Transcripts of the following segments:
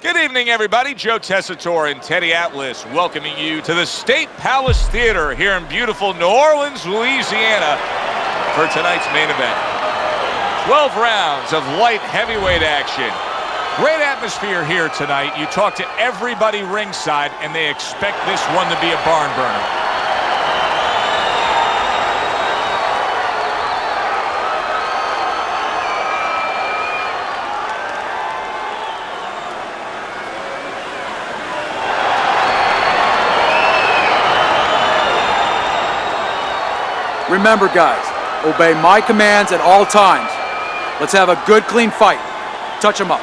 Good evening, everybody. Joe Tessitore and Teddy Atlas welcoming you to the State Palace Theater here in beautiful New Orleans, Louisiana for tonight's main event. 12 rounds of light heavyweight action. Great atmosphere here tonight. You talk to everybody ringside, and they expect this one to be a barn burner. Remember, guys, obey my commands at all times. Let's have a good, clean fight. Touch him up.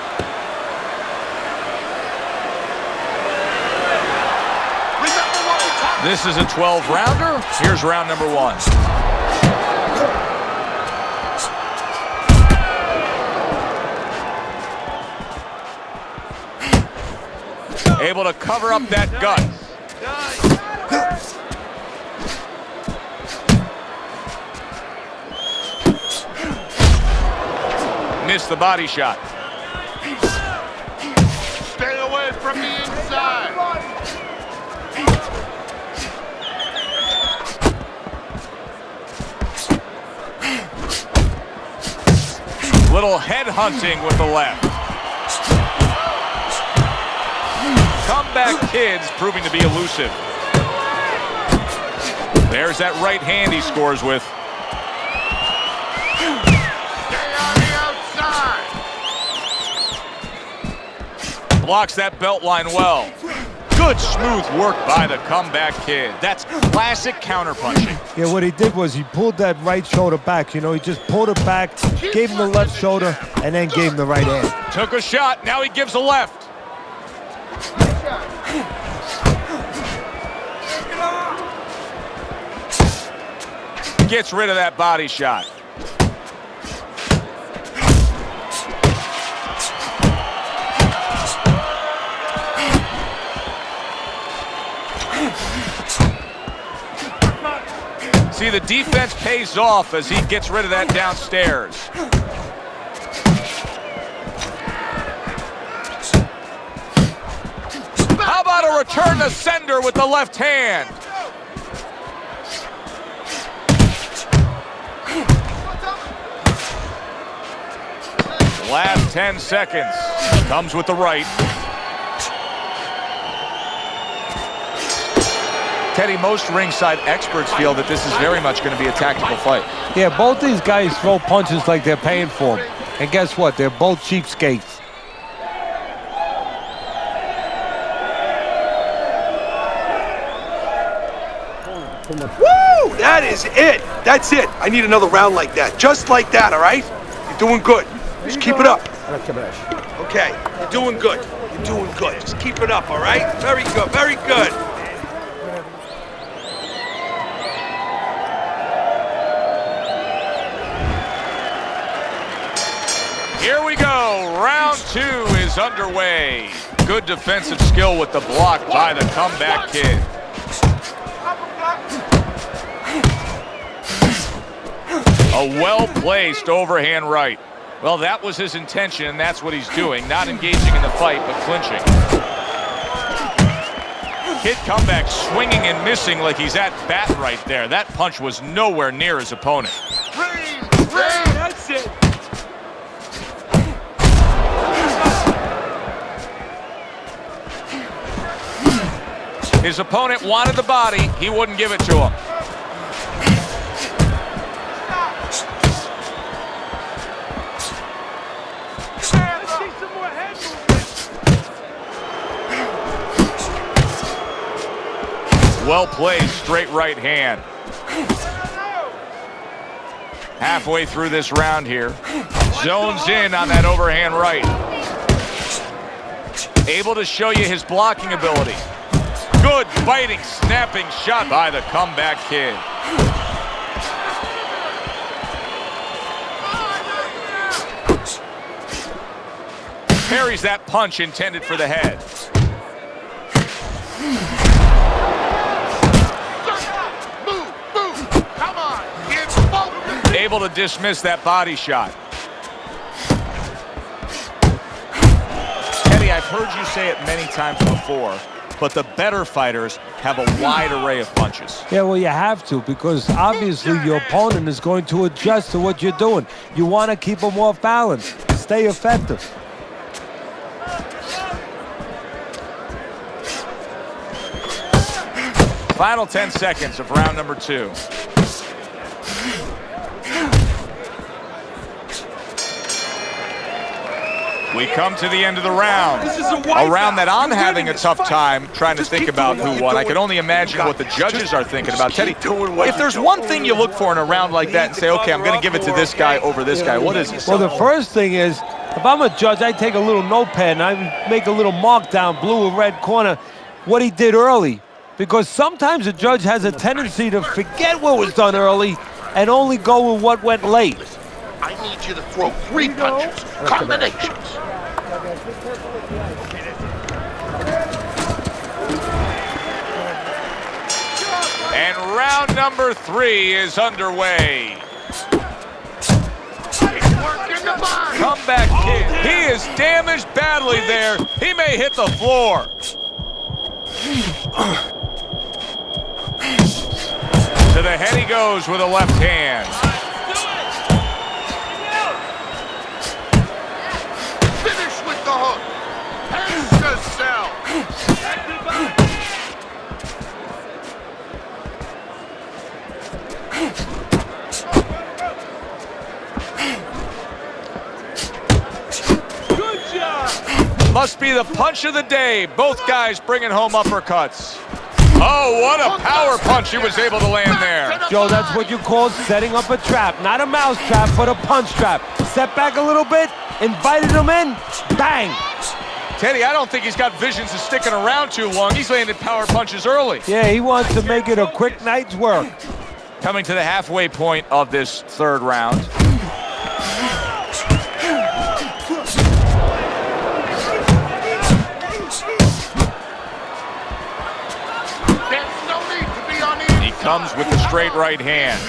This is a 12-rounder. Here's round number one. Able to cover up that gut. Missed the body shot. Stay away from the inside. Little head hunting with the left. Comeback Kid's proving to be elusive. There's that right hand he scores with. Blocks that belt line well. Good smooth work by the Comeback Kid. That's classic counterpunching. Yeah, what he did was he pulled that right shoulder back. You know, he just pulled it back, gave him the left shoulder, and then gave him the right hand. Took a shot, now he gives a left. Gets rid of that body shot. See, the defense pays off as he gets rid of that downstairs. How about a return to sender with the left hand? Last 10 seconds. Comes with the right. Teddy, most ringside experts feel that this is very much going to be a tactical fight. Yeah, both these guys throw punches like they're paying for them. And guess what? They're both cheapskates. Woo! That is it. That's it. I need another round like that. Just like that, all right? You're doing good. Just keep it up. Okay, you're doing good. You're doing good. Just keep it up, all right? Very good, very good. Here we go. Round two is underway. Good defensive skill with the block by the Comeback Kid. A well-placed overhand right. Well, that was his intention, and that's what he's doing. Not engaging in the fight, but clinching. Kid Comeback swinging and missing like he's at bat right there. That punch was nowhere near his opponent. That's it. His opponent wanted the body. He wouldn't give it to him. Well played, straight right hand. Halfway through this round here. Zones in on that overhand right. Able to show you his blocking ability. Good biting, snapping shot by the Comeback Kid. Parries that punch intended for the head. Able to dismiss that body shot. Teddy, I heard you say it many times before, but the better fighters have a wide array of punches. Yeah, well, you have to, because obviously your opponent is going to adjust to what you're doing. You want to keep them off balance, stay effective. Final 10 seconds of round number 2. We come to the end of the round. A round that I'm having a tough time trying to think about who won. I can only imagine what the judges are thinking about. Teddy, if there's one thing you look for in a round like that and say, okay, I'm going to give it to this guy over this guy, what is it? Well, the first thing is, if I'm a judge, I take a little notepad and I make a little mark down, blue or red corner, what he did early. Because sometimes a judge has a tendency to forget what was done early and only go with what went late. I need you to throw 3 punches, combinations. And round number 3 is underway. Comeback kid. He is damaged badly there. He may hit the floor. To the head he goes with a left hand. Finish with the hook. Hands to sell. Good job. Must be the punch of the day. Both guys bringing home uppercuts. Oh, what a power punch he was able to land there. Joe, that's what you call setting up a trap. Not a mouse trap, but a punch trap. Step back a little bit, invited him in, bang. Teddy, I don't think he's got visions of sticking around too long. He's landed power punches early. Yeah, he wants to make it a quick night's work. Coming to the halfway point of this 3rd round. Comes with the straight right hand.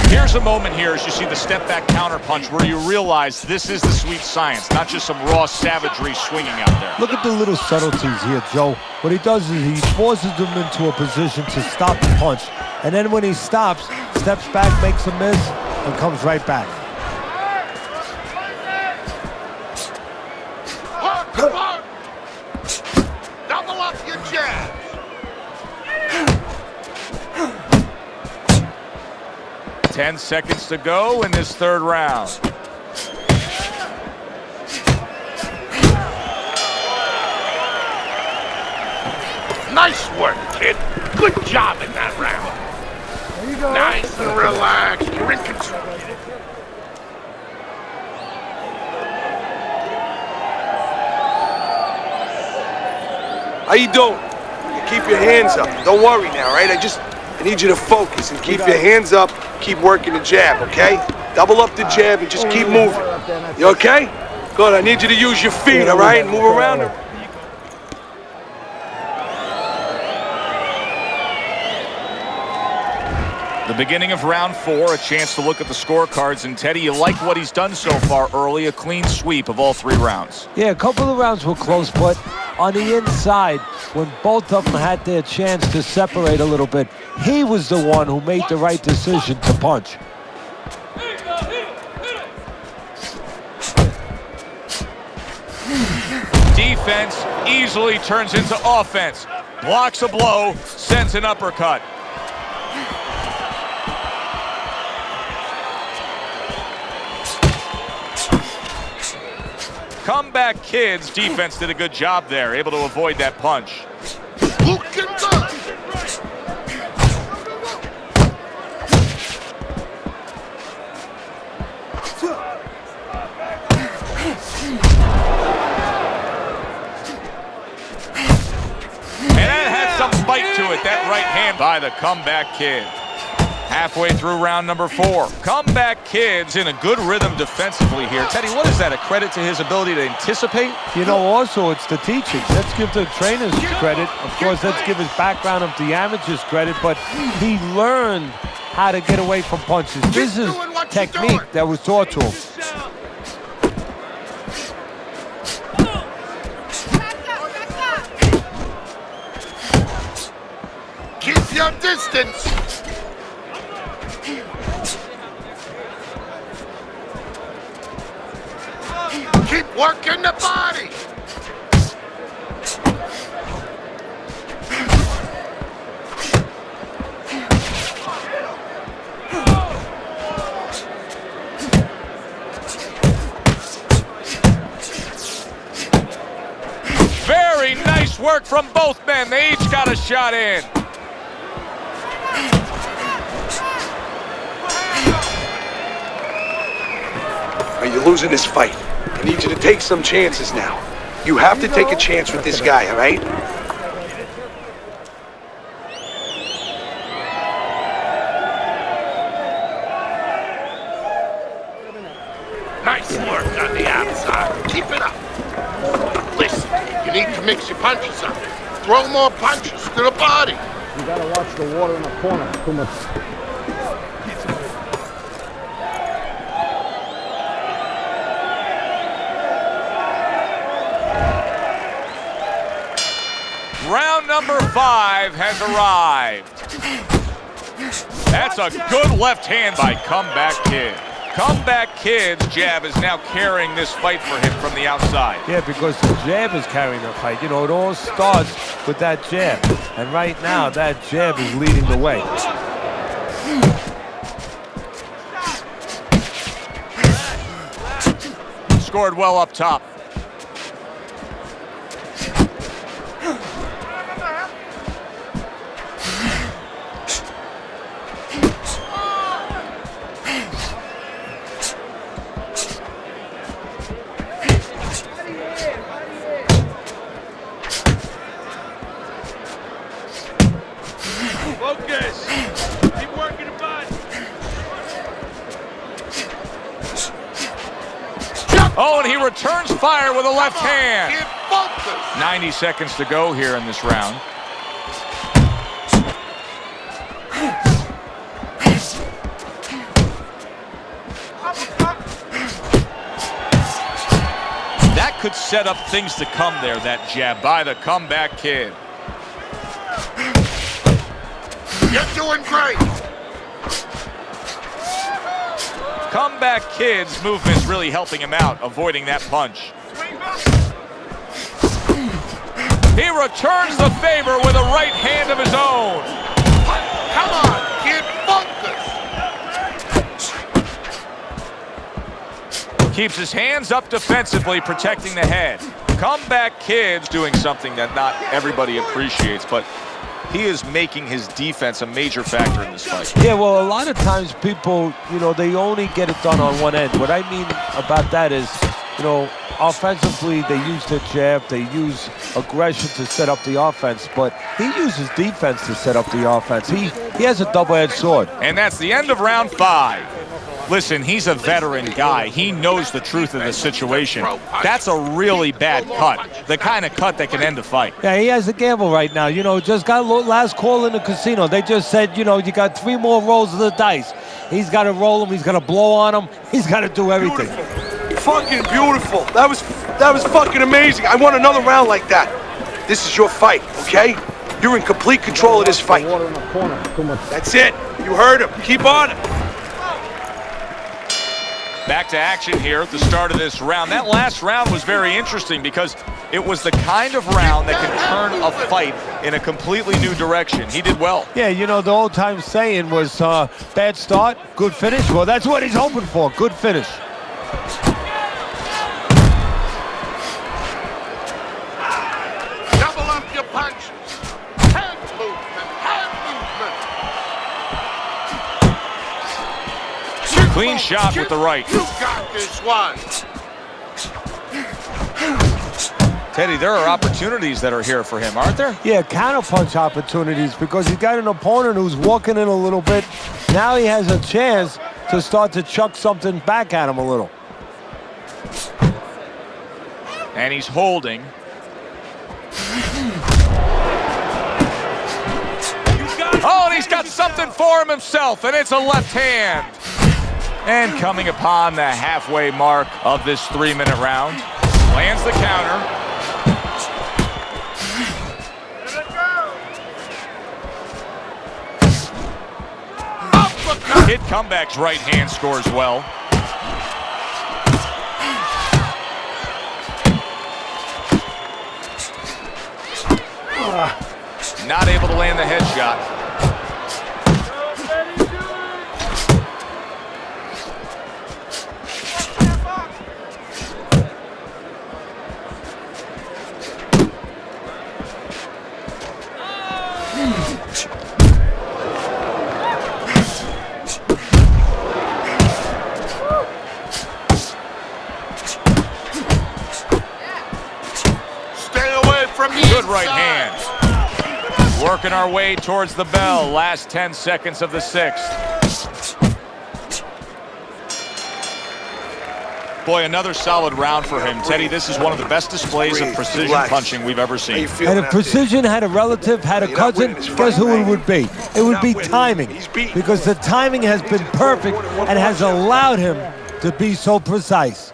Here's a moment here as you see the step back counter punch where you realize this is the sweet science, not just some raw savagery swinging out there. Look at the little subtleties here, Joe. What he does is he forces them into a position to stop the punch. And then when he stops, steps back, makes a miss, and comes right back. Double up your jab. Ten seconds to go in this 3rd round. Nice work, kid. Good job in that round. There you go. Nice and relaxed. You're in control. How you doing? You keep your hands up. Don't worry now, right? I need you to focus and keep your hands up. Keep working the jab, okay? Double up the jab and just keep moving. You okay? Good. I need you to use your feet, all right? Move around. The beginning of round 4, a chance to look at the scorecards. And Teddy, you like what he's done so far early, a clean sweep of all 3 rounds. Yeah, a couple of rounds were close, but on the inside, when both of them had their chance to separate a little bit, he was the one who made the right decision to punch. Defense easily turns into offense. Blocks a blow, sends an uppercut. Comeback Kid's defense did a good job there, able to avoid that punch. Look at that! And that had some bite to it, that right hand by the Comeback Kid. Halfway through round number 4. Comeback Kid's in a good rhythm defensively here. Teddy, what is that, a credit to his ability to anticipate? You know, also, it's the teachings. Let's give the trainers credit. Of course, let's give his background of the amateurs credit, but he learned how to get away from punches. This is technique that was taught to him. Keep your distance. Keep working the body. Very nice work from both men. They each got a shot in. You're losing this fight. I need you to take some chances now. You have to take a chance with this guy, all right? Nice work on the outside. Keep it up. Listen, you need to mix your punches up. Throw more punches to the body. You gotta watch the water in the corner. Too much. Round number 5 has arrived. That's a good left hand by Comeback Kid. Comeback Kid's jab is now carrying this fight for him from the outside. Yeah, because the jab is carrying the fight. You know, it all starts with that jab. And right now, that jab is leading the way. Scored well up top. Focus. Keep working the body. Oh, and he returns fire with a left hand. Keep focus. 90 seconds to go here in this round. That could set up things to come there, that jab by the Comeback Kid. You're doing great. Comeback Kid's movement's really helping him out, avoiding that punch. He returns the favor with a right hand of his own. Come on, keep focus. Keeps his hands up defensively, protecting the head. Comeback Kid's doing something that not everybody appreciates, but he is making his defense a major factor in this fight. Yeah, well, a lot of times people, you know, they only get it done on one end. What I mean about that is, you know, offensively, they use the jab, they use aggression to set up the offense, but he uses defense to set up the offense. He has a double-edged sword. And that's the end of round 5. Listen, he's a veteran guy. He knows the truth of the situation. That's a really bad cut, the kind of cut that can end a fight. Yeah, he has a gamble right now. You know, just got last call in the casino. They just said, you know, you got 3 more rolls of the dice. He's got to roll them. He's got to blow on them. He's got to do everything. Fucking beautiful. That was fucking amazing. I want another round like that. This is your fight, okay? You're in complete control of this fight. Water in the corner. Too much. That's it. You heard him. Keep on it. Back to action here at the start of this round. That last round was very interesting because it was the kind of round that can turn a fight in a completely new direction. He did well. Yeah, you know, the old-time saying was bad start, good finish. Well, that's what he's hoping for, good finish. Double up your punches. Hand movement, hand movement. Clean shot with the right. You got this one. Teddy, there are opportunities that are here for him, aren't there? Yeah, counterpunch opportunities because he's got an opponent who's walking in a little bit. Now he has a chance to start to chuck something back at him a little. And he's holding. Oh, and he's got something for him himself, and it's a left hand. And coming upon the halfway mark of this 3-minute round, lands the counter. Hit comebacks right hand scores well. Not able to land the headshot. Stay away from me. Good right hand. Working our way towards the bell. Last 10 seconds of the 6th. Boy, another solid round for him. Teddy, this is one of the best displays of precision punching we've ever seen. And if precision had a relative, had a cousin, guess who it would be? It would be timing. Because the timing has been perfect and has allowed him to be so precise.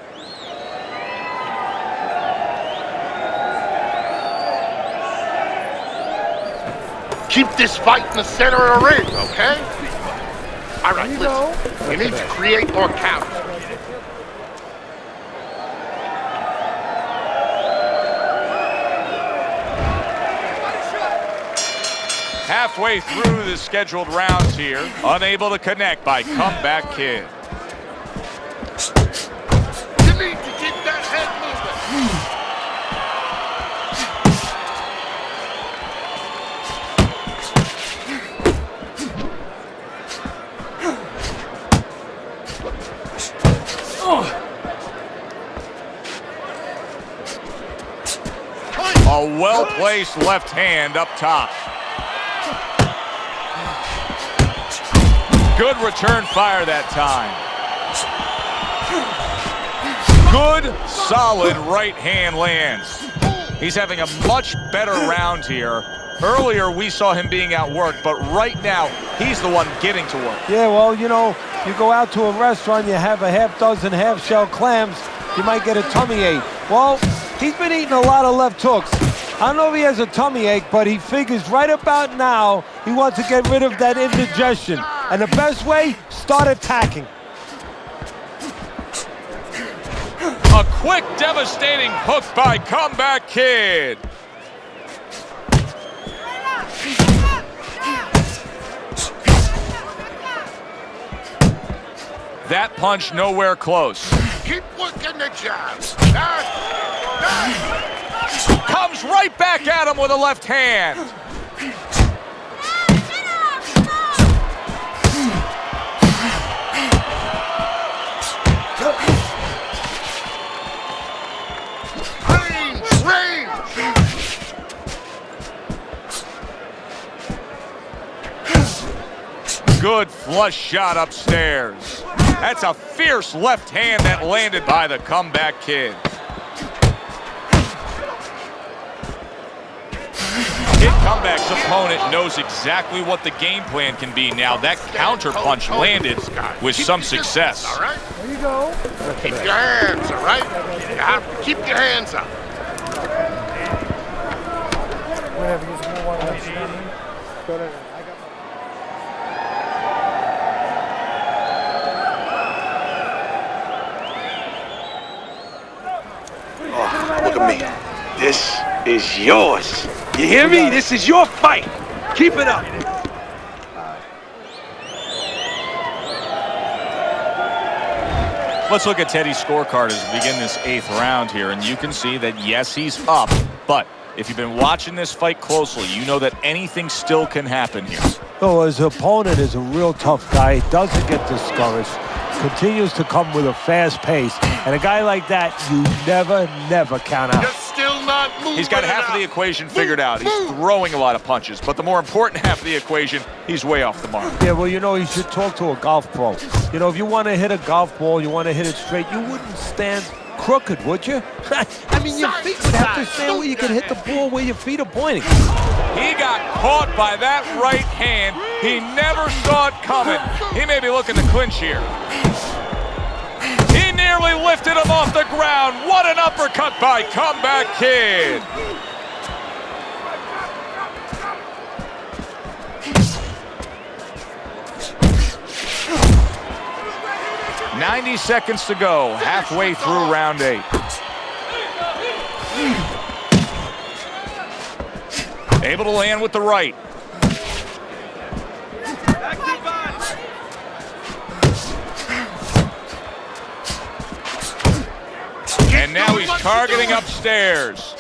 Keep this fight in the center of the ring, okay? All right, listen. You need to create more counters. Halfway through the scheduled rounds here, unable to connect by Comeback Kid. You need to keep that head moving. A well-placed left hand up top. Good return fire that time. Good, solid right hand lands. He's having a much better round here. Earlier, we saw him being outworked, but right now, he's the one getting to work. Yeah, well, you know, you go out to a restaurant, you have a half dozen half-shell clams, you might get a tummy ache. Well, he's been eating a lot of left hooks. I don't know if he has a tummy ache, but he figures right about now he wants to get rid of that indigestion. And the best way, start attacking. A quick, devastating hook by Comeback Kid. That punch nowhere close. Keep working the jabs. Comes right back at him with a left hand. Good flush shot upstairs. That's a fierce left hand that landed by the Comeback Kid. Kid Comeback's opponent knows exactly what the game plan can be now. That counter punch landed with some success. All right? There you go. Keep your hands, all right? You have to keep your hands up. Whatever, use more water. Go to Look at me. This is yours. You hear me? This is your fight. Keep it up. Let's look at Teddy's scorecard as we begin this 8th round here, and you can see that, yes, he's up, but if you've been watching this fight closely, you know that anything still can happen here. So his opponent is a real tough guy, doesn't get discouraged, continues to come with a fast pace, and a guy like that, you never count out. You're still not moving. He's got half of the equation figured out. He's throwing a lot of punches, but the more important half of the equation, he's way off the mark. Yeah, well, you know, you should talk to a golf pro. You know, if you want to hit a golf ball, you want to hit it straight, you wouldn't stand crooked, would you? I mean, your feet would have to stand where you can hit the ball where your feet are pointing. He got caught by that right hand. He never saw it coming. He may be looking to clinch here. nearly lifted him off the ground. What an uppercut by Comeback Kid. "90 seconds to go, halfway through round 8. Able to land with the right. And now he's targeting upstairs.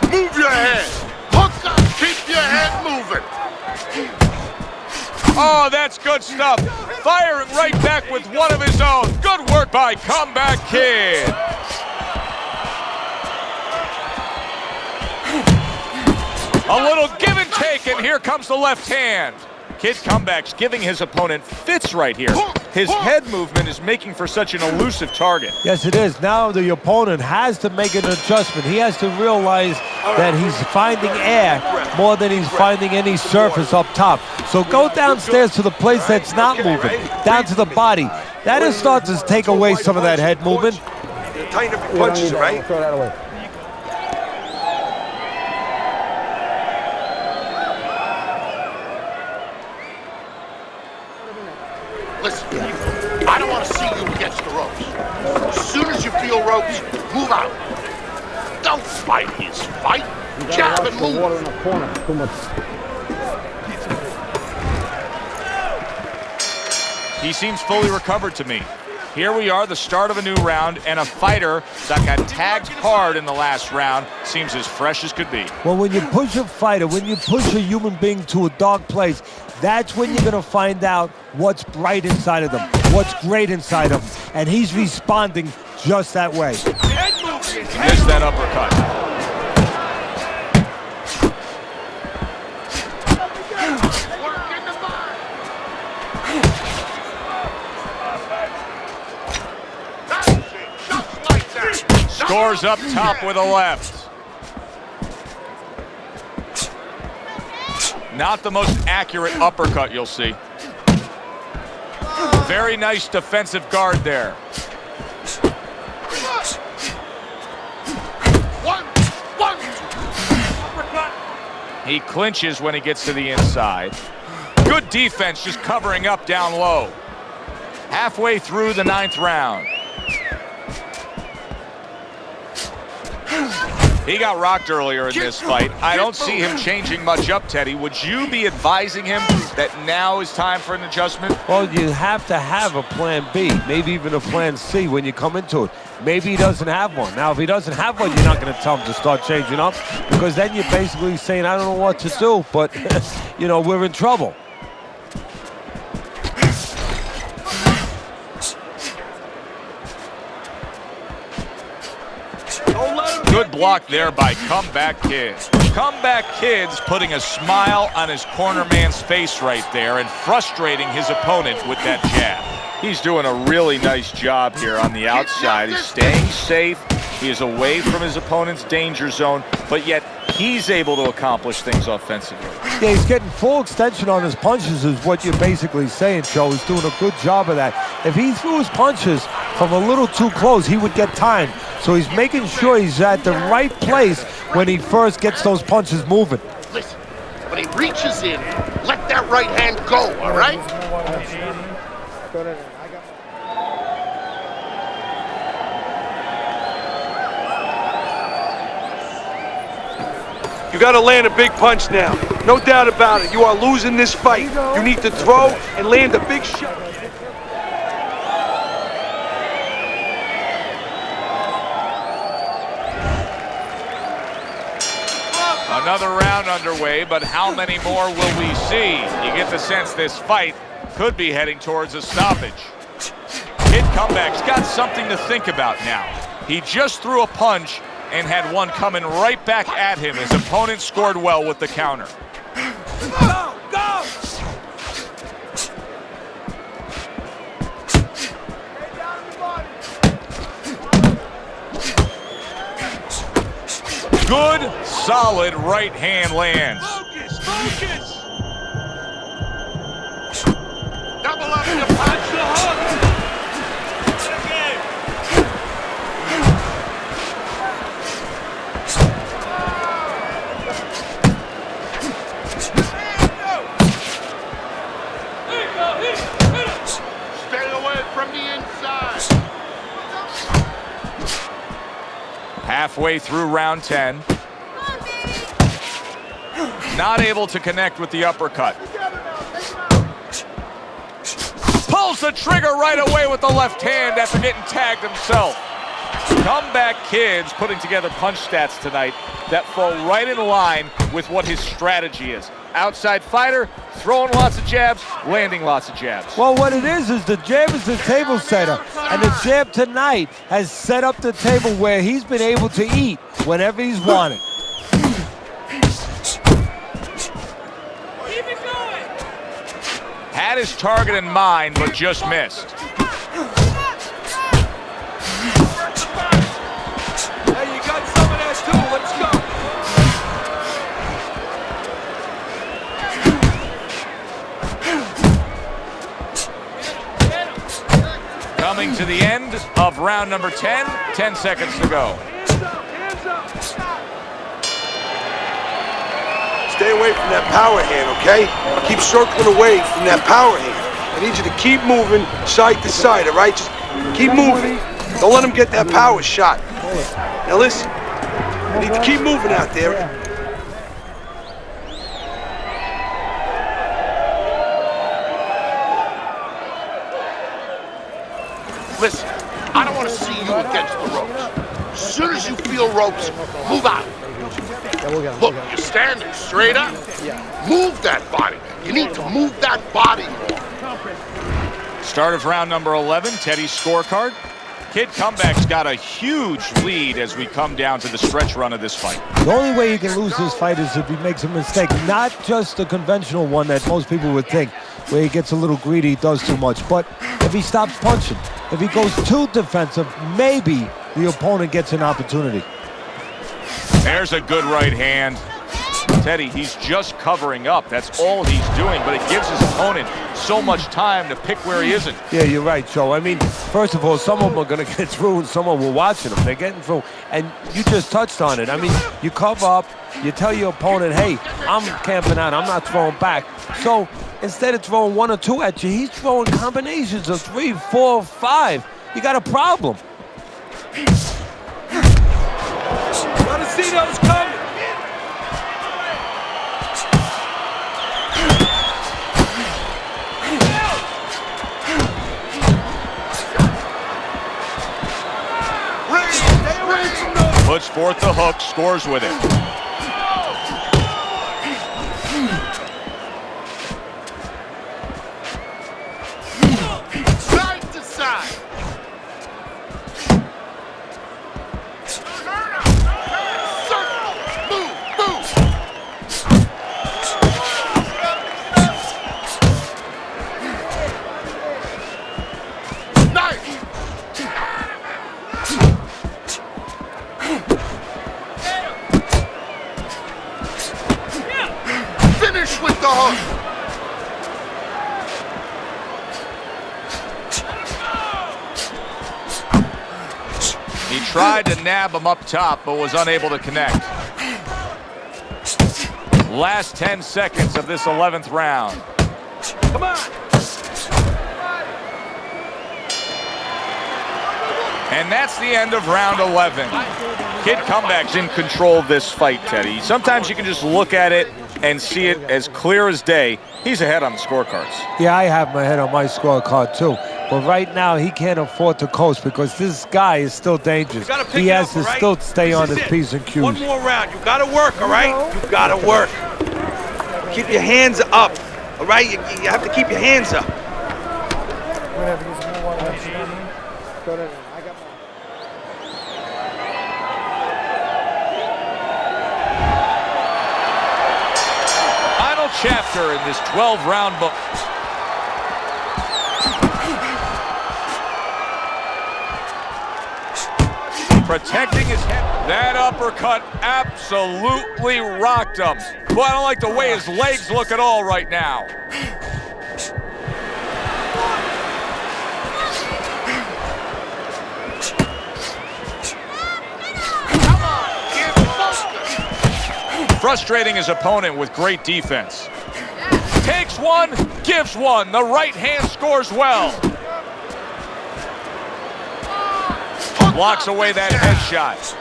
Move your head. Hook up. Keep your head moving. Oh, that's good stuff. Firing right back with one of his own. Good work by Comeback Kid. A little give and take, and here comes the left hand. Kid Comeback's giving his opponent fits right here. His head movement is making for such an elusive target. Yes, it is. Now the opponent has to make an adjustment. He has to realize that he's finding air more than he's finding any surface up top. So go downstairs to the place that's not moving, down to the body. That is starting to take away some of that head movement. Tighten up your punches, right? Throw that away. Listen, I don't want to see you against the ropes. As soon as you feel ropes, move out. Don't fight his fight. Jab and move. Water in the corner. Too much. He seems fully recovered to me. Here we are, the start of a new round, and a fighter that got tagged hard in the last round seems as fresh as could be. Well, when you push a fighter, when you push a human being to a dark place, that's when you're going to find out what's bright inside of them, what's great inside of them. And he's responding just that way. Missed that uppercut. Scores up top with a left. Not the most accurate uppercut you'll see. Very nice defensive guard there. He clinches when he gets to the inside. Good defense, just covering up down low. Halfway through the 9th round. He got rocked earlier in this fight. I don't see him changing much up, Teddy. Would you be advising him that now is time for an adjustment? Well, you have to have a plan B, maybe even a plan C when you come into it. Maybe he doesn't have one. Now, if he doesn't have one, you're not going to tell him to start changing up, because then you're basically saying, I don't know what to do, but, you know, we're in trouble. Good block there by Comeback Kid. Comeback Kid's putting a smile on his corner man's face right there and frustrating his opponent with that jab. He's doing a really nice job here on the outside. He's staying safe. He is away from his opponent's danger zone, but yet he's able to accomplish things offensively. Yeah, he's getting full extension on his punches is what you're basically saying, Joe. He's doing a good job of that. If he threw his punches from a little too close, he would get timed. So he's making sure he's at the right place when he first gets those punches moving. Listen, when he reaches in, let that right hand go, all right? You got to land a big punch now. No doubt about it. You are losing this fight. You need to throw and land a big shot. Another round underway, but how many more will we see? You get the sense this fight could be heading towards a stoppage. Kid Comeback's got something to think about now. He just threw a punch and had one coming right back at him. His opponent scored well with the counter. Go! Go! Good, solid right hand lands. Focus, focus! Double up your punch the hook! Stay away from the inside! Halfway through round 10. Not able to connect with the uppercut. Pulls the trigger right away with the left hand after getting tagged himself. Comeback Kid's putting together punch stats tonight that fall right in line with what his strategy is. Outside fighter, throwing lots of jabs, landing lots of jabs. Well, what it is the jab is the table setter. And the jab tonight has set up the table where he's been able to eat whenever he's wanted. Had his target in mind, but just missed. Hey, you got some of that too. Let's go. Coming to the end of round number 10, 10 seconds to go. Stay away from that power hand, okay? Keep circling away from that power hand. I need you to keep moving side to side, all right? Just keep moving. Don't let him get that power shot. Now listen, you need to keep moving out there. Listen, I don't want to see you against the ropes. As soon as you feel ropes, move out. Look, you're standing straight up. Move that body. You need to move that body more. Start of round number 11, Teddy's scorecard. Kid Comeback's got a huge lead as we come down to the stretch run of this fight. The only way he can lose this fight is if he makes a mistake. Not just the conventional one that most people would think, where he gets a little greedy, does too much. But if he stops punching, if he goes too defensive, maybe the opponent gets an opportunity. There's a good right hand. Teddy, he's just covering up. That's all he's doing, but it gives his opponent so much time to pick where he isn't. Yeah, you're right, Joe. I mean, first of all, some of them are going to get through and some of them are watching them. They're getting through. And you just touched on it. I mean, you cover up, you tell your opponent, hey, I'm camping out, I'm not throwing back. So instead of throwing one or two at you, he's throwing combinations of 3, 4, 5. You got a problem. Gotta see those coming. Puts forth the hook, scores with it. Side to side. Circle. Move, move. Nice. Finish with the hook. He tried to nab him up top, but was unable to connect. Last 10 seconds of this 11th round. Come on. And that's the end of round 11. Kid Comeback's in control of this fight, Teddy. Sometimes you can just look at it and see it as clear as day. He's ahead on the scorecards. Yeah, I have my head on my scorecard too. But right now, he can't afford to coast because this guy is still dangerous. You gotta pick He it has up, to all right? still stay This on is his it. P's and Q's. One more round. You gotta work, all right? You gotta work. Keep your hands up, all right? You have to keep your hands up. Whatever, use more water. You know what I mean? Go to I got more. Final chapter in this 12-round book. protecting his head. That uppercut absolutely rocked him. Boy, I don't like the way his legs look at all right now. Frustrating his opponent with great defense. Takes one, gives one. The right hand scores well. Blocks away that headshot.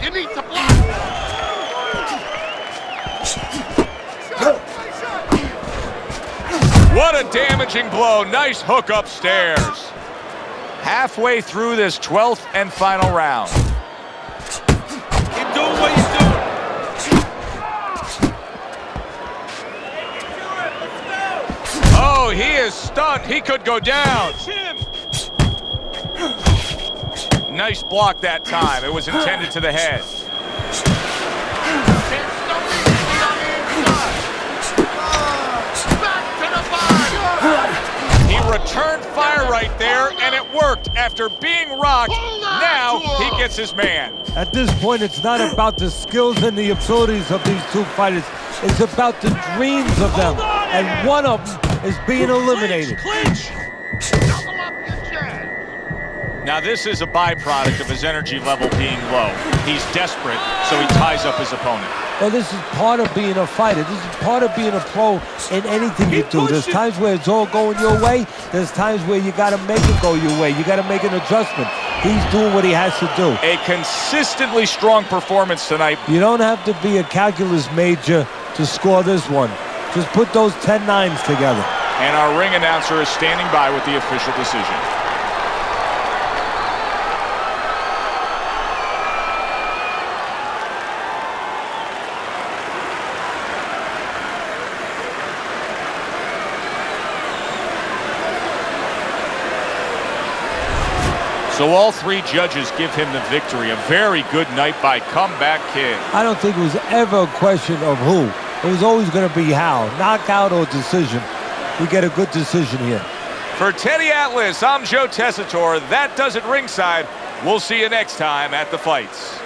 You need to block. What a damaging blow. Nice hook upstairs. Halfway through this 12th and final round. Keep doing what you're doing. Oh, he is stunned. He could go down. Nice block that time. It was intended to the head. He returned fire right there, and it worked. After being rocked, now he gets his man. At this point, it's not about the skills and the abilities of these two fighters. It's about the dreams of them, and one of them is being eliminated. Now, this is a byproduct of his energy level being low. He's desperate, so he ties up his opponent. Well, this is part of being a fighter. This is part of being a pro in anything you do. There's times where it's all going your way. There's times where you got to make it go your way. You got to make an adjustment. He's doing what he has to do. A consistently strong performance tonight. You don't have to be a calculus major to score this one. Just put those 10 nines together. And our ring announcer is standing by with the official decision. So all three judges give him the victory. A very good night by Comeback Kid. I don't think it was ever a question of who. It was always going to be how. Knockout or decision. We get a good decision here. For Teddy Atlas, I'm Joe Tessitore. That does it ringside. We'll see you next time at the fights.